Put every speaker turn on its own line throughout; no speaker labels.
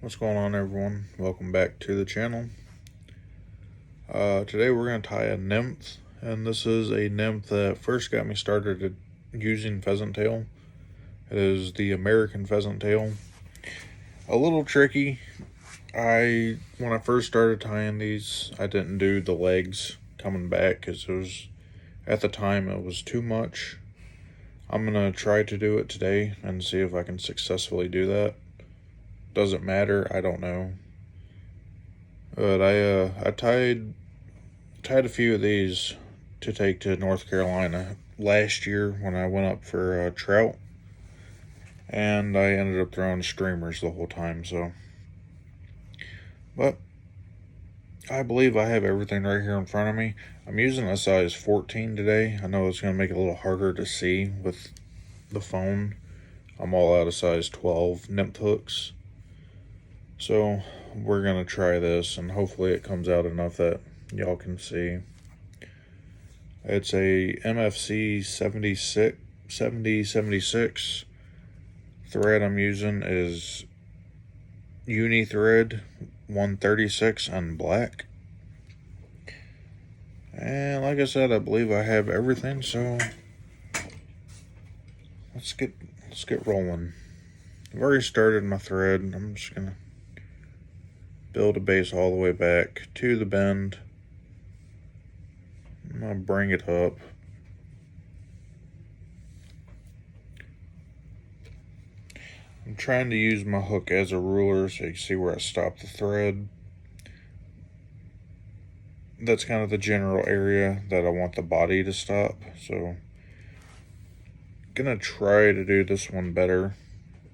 What's going on, everyone? Welcome back to the channel. Today we're going to tie a nymph, and this is a nymph that first got me started using pheasant tail. It is the American pheasant tail. A little tricky. When I first started tying these, I didn't do the legs coming back because at the time it was too much. I'm going to try to do it today and see if I can successfully do that. Doesn't matter, I don't know. But I tied a few of these to take to North Carolina last year when I went up for trout, and I ended up throwing streamers the whole time. But I believe I have everything right here in front of me. I'm using a size 14 today. I know it's going to make it a little harder to see with the phone. I'm all out of size 12 nymph hooks. So we're going to try this, and hopefully it comes out enough that y'all can see. It's a MFC 7076. Thread I'm using is uni thread 136 and black. And like I said, I believe I have everything, so let's get rolling. I've already started my thread. I'm just gonna build a base all the way back to the bend. I'm gonna bring it up. I'm trying to use my hook as a ruler so you can see where I stop the thread. That's kind of the general area that I want the body to stop. So gonna try to do this one better,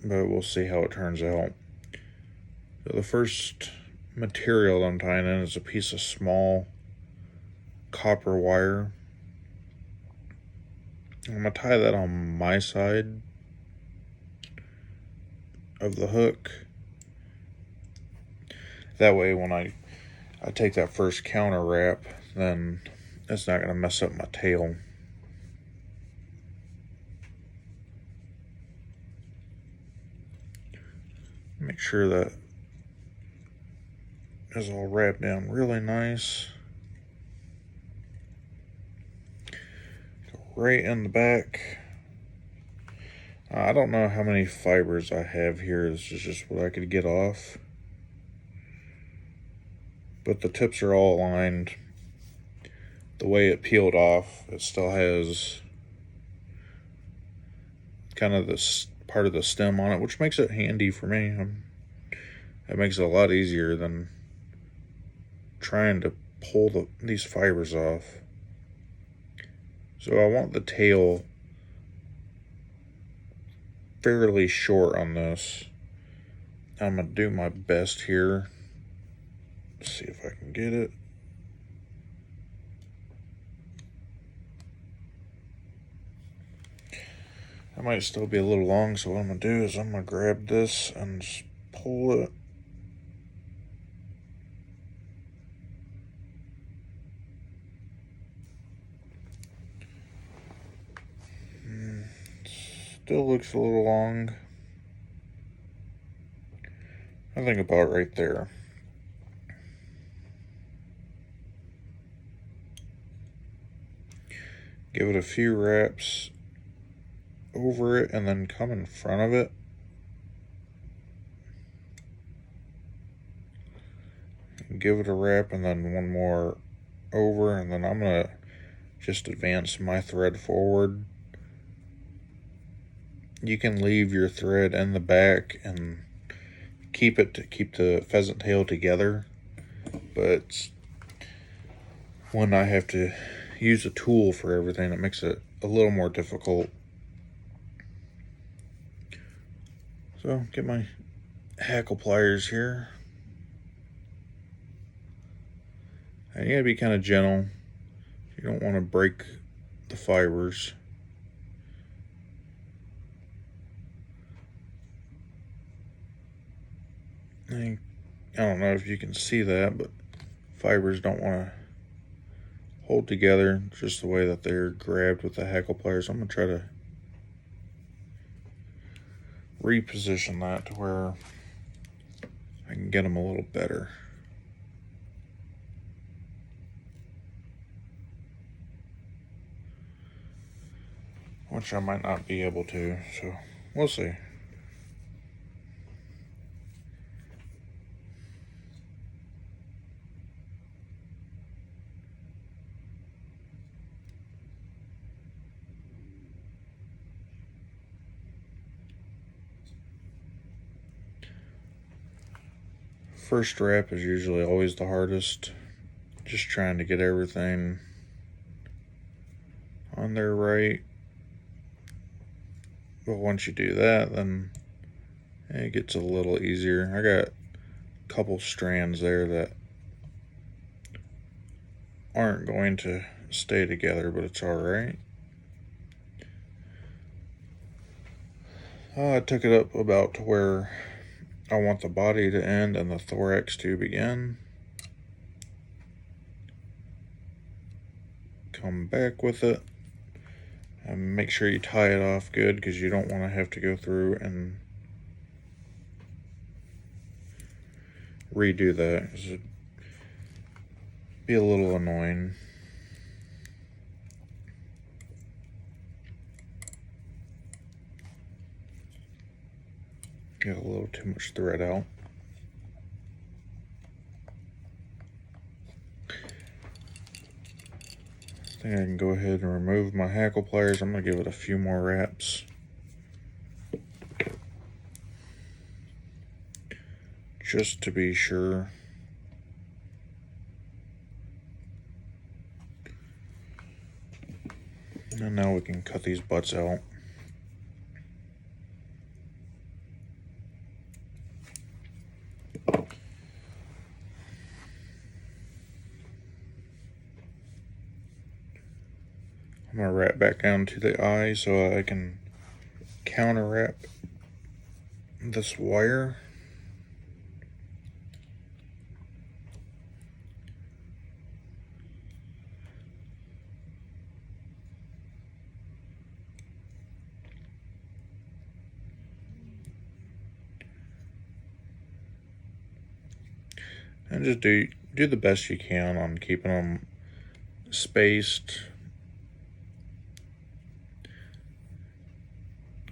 but we'll see how it turns out. So the first material I'm tying in is a piece of small copper wire. I'm gonna tie that on my side of the hook. That way when I take that first counter wrap, then it's not gonna mess up my tail. Make sure that is all wrapped down really nice. Go right in the back. I don't know how many fibers I have here. This is just what I could get off. But the tips are all aligned. The way it peeled off, it still has kind of this part of the stem on it, which makes it handy for me. It makes it a lot easier than trying to pull these fibers off. So I want the tail fairly short on this. I'm gonna do my best here. See if I can get it. I might still be a little long, so what I'm gonna do is I'm gonna grab this and just pull it. Still looks a little long. I think about right there. Give it a few wraps over it and then come in front of it. Give it a wrap and then one more over, and then I'm gonna just advance my thread forward. You can leave your thread in the back and keep the pheasant tail together, but when I have to use a tool for everything, it makes it a little more difficult. So get my hackle pliers here. And you gotta be kind of gentle. You don't want to break the fibers. I don't know if you can see that, but fibers don't want to hold together just the way that they're grabbed with the hackle pliers. I'm going to try to reposition that to where I can get them a little better. Which I might not be able to, so we'll see. First wrap is usually always the hardest. Just trying to get everything on there right. But once you do that, then it gets a little easier. I got a couple strands there that aren't going to stay together, but it's alright. I took it up about to where I want the body to end and the thorax to begin. Come back with it and make sure you tie it off good, because you don't want to have to go through and redo that, 'cause it'd be a little annoying. Got a little too much thread out. I think I can go ahead and remove my hackle pliers. I'm going to give it a few more wraps. Just to be sure. And now we can cut these butts out. I'm going to wrap back down to the eye so I can counter wrap this wire. And just do the best you can on keeping them spaced.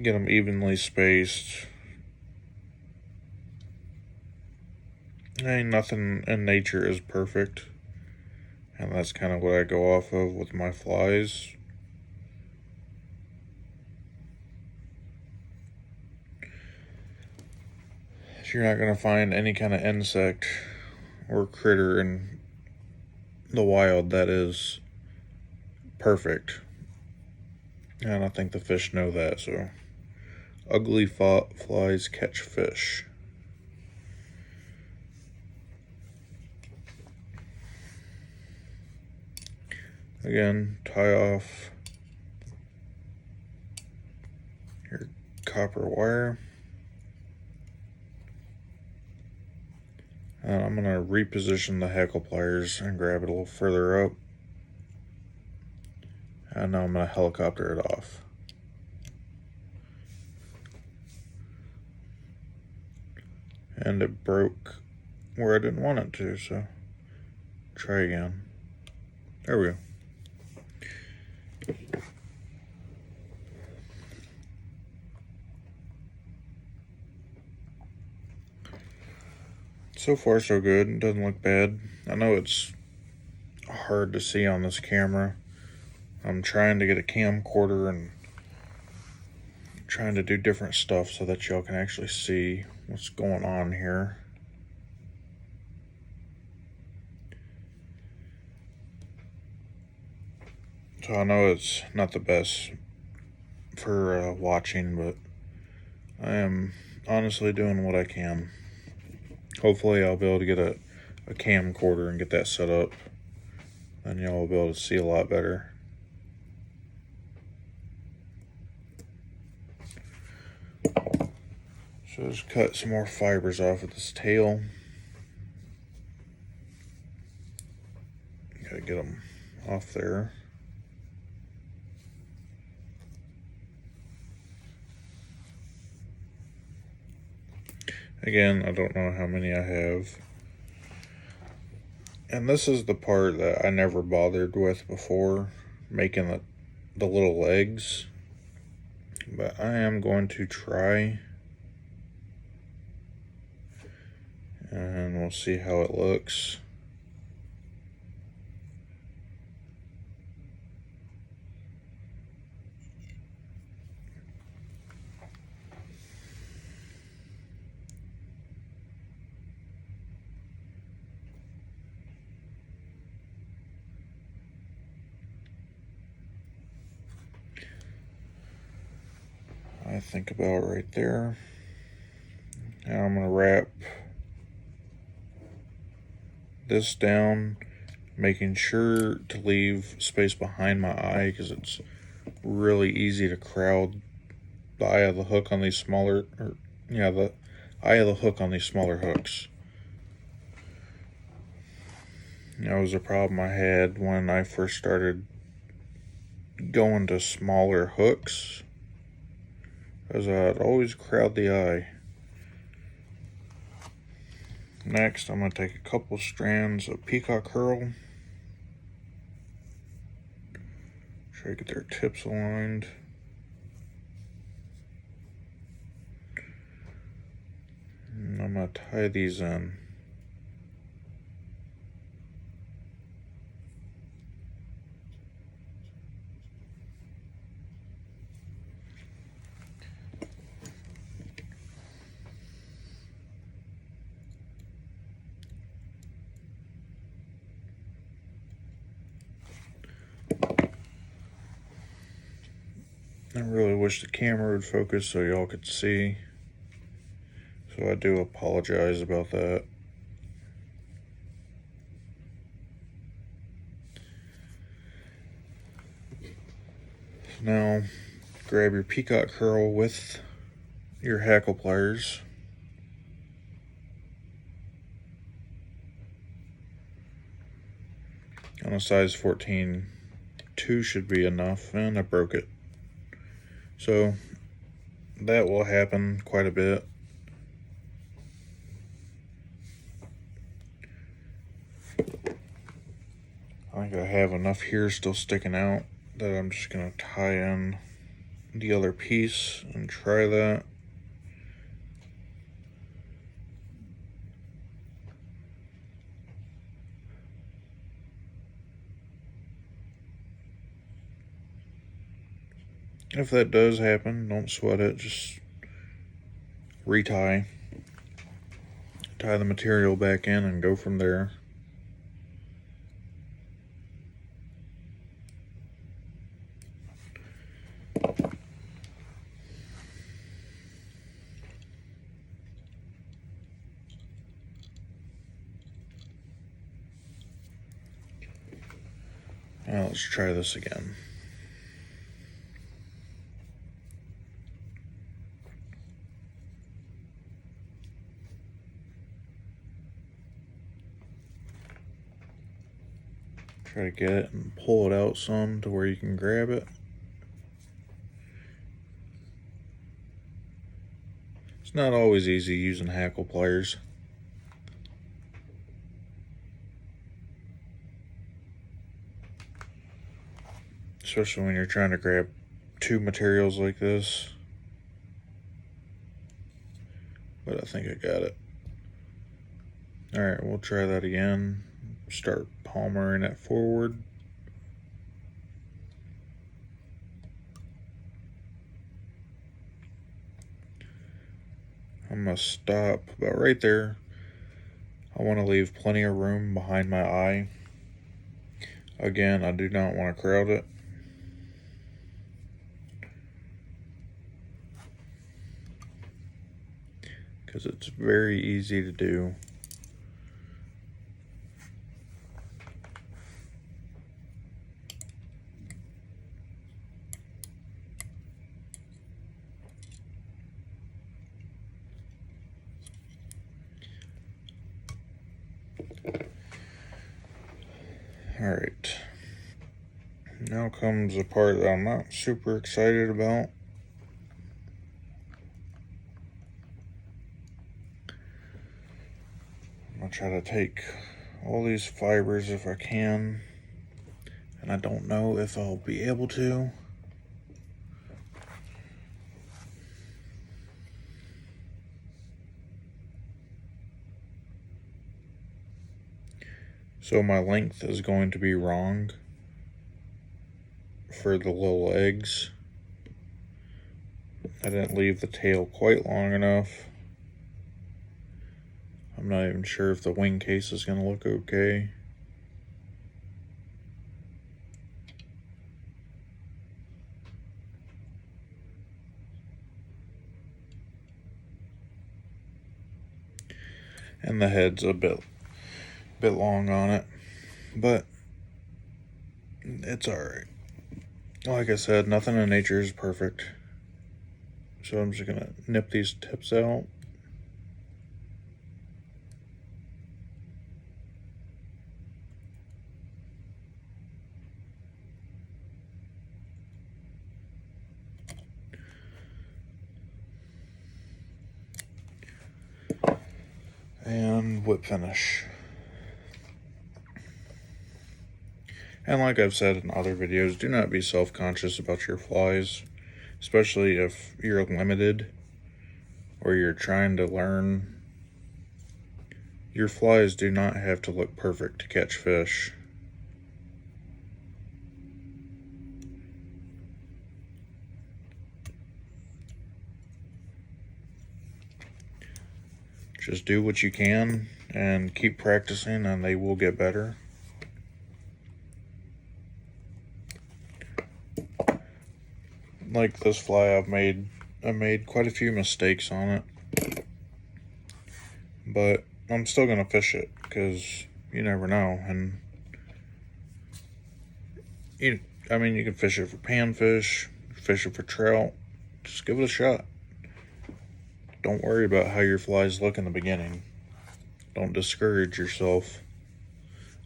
Get them evenly spaced. Ain't nothing in nature is perfect. And that's kind of what I go off of with my flies. You're not going to find any kind of insect or critter in the wild that is perfect. And I think the fish know that, so ugly flies catch fish. Again, tie off your copper wire. And I'm going to reposition the hackle pliers and grab it a little further up. And now I'm going to helicopter it off. And it broke where I didn't want it to, so try again. There we go. So far so good. It doesn't look bad. I know it's hard to see on this camera. I'm trying to get a camcorder and trying to do different stuff so that y'all can actually see what's going on here. So I know it's not the best for watching, but I am honestly doing what I can. Hopefully I'll be able to get a camcorder and get that set up, and y'all will be able to see a lot better. So just cut some more fibers off of this tail. Gotta get them off there. Again, I don't know how many I have. And this is the part that I never bothered with before, making the little legs. But I am going to try. And we'll see how it looks. I think about right there. Now I'm going to wrap this down, making sure to leave space behind my eye because it's really easy to crowd the eye of the hook on these smaller, the eye of the hook on these smaller hooks. That was a problem I had when I first started going to smaller hooks, as I'd always crowd the eye. Next, I'm going to take a couple strands of peacock herl. Try to get their tips aligned. And I'm going to tie these in. I really wish the camera would focus so y'all could see. So I do apologize about that. Now, grab your peacock herl with your hackle pliers. On a size 14, 2 should be enough, and I broke it. So that will happen quite a bit. I think I have enough here still sticking out that I'm just going to tie in the other piece and try that. If that does happen, don't sweat it, just retie, tie the material back in and go from there. Now let's try this again. Try to get it and pull it out some to where you can grab it. It's not always easy using hackle pliers. Especially when you're trying to grab two materials like this. But I think I got it. Alright, we'll try that again. Start palmering it forward. I'm going to stop about right there. I want to leave plenty of room behind my eye. Again, I do not want to crowd it. Because it's very easy to do. Alright, now comes the part that I'm not super excited about. try to take all these fibers if I can, and I don't know if I'll be able to. So my length is going to be wrong for the little eggs. I didn't leave the tail quite long enough. I'm not even sure if the wing case is going to look okay. And the head's a bit long on it, but it's alright. Like I said, nothing in nature is perfect. So I'm just gonna nip these tips out. And whip finish. And like I've said in other videos, do not be self-conscious about your flies, especially if you're limited or you're trying to learn. Your flies do not have to look perfect to catch fish. Just do what you can and keep practicing, and they will get better. Like this fly, I made quite a few mistakes on it, but I'm still gonna fish it because you never know. And you can fish it for panfish, fish it for trout. Just give it a shot. Don't worry about how your flies look in the beginning. Don't discourage yourself.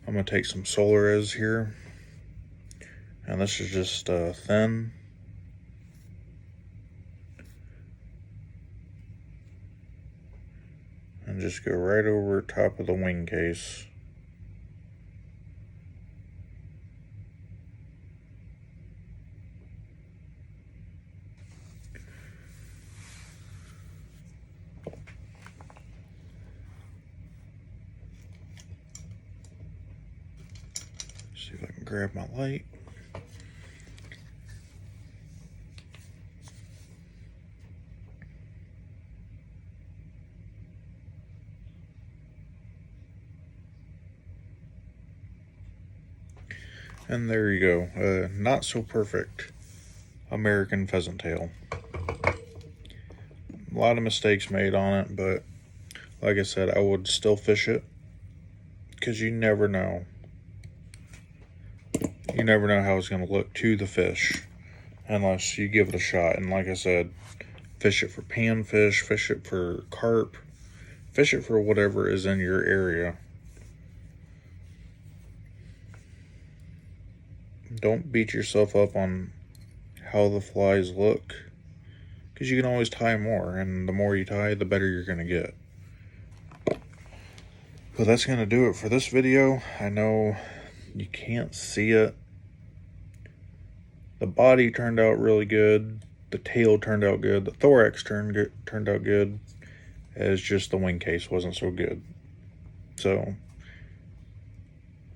I'm gonna take some Solarez here, and this is just thin. And just go right over top of the wing case. See if I can grab my light. And there you go, not so perfect American pheasant tail. A lot of mistakes made on it, but like I said, I would still fish it because you never know. You never know how it's going to look to the fish unless you give it a shot. And like I said, fish it for panfish, fish it for carp, fish it for whatever is in your area. Don't beat yourself up on how the flies look, because you can always tie more, and the more you tie, the better you're going to get. But that's going to do it for this video. I know you can't see it. The body turned out really good. The tail turned out good. The thorax turned out good. It's just the wing case wasn't so good. So,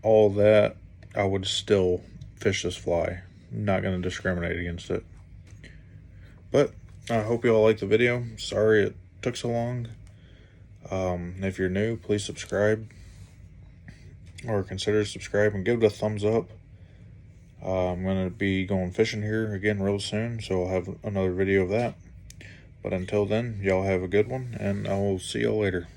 all that, I would still fish this fly. I'm not going to discriminate against it. But I hope you all liked the video. Sorry it took so long. If you're new, please subscribe, or consider subscribing and give it a thumbs up. I'm going to be going fishing here again real soon, so I'll have another video of that. But until then, y'all have a good one, and I will see y'all later.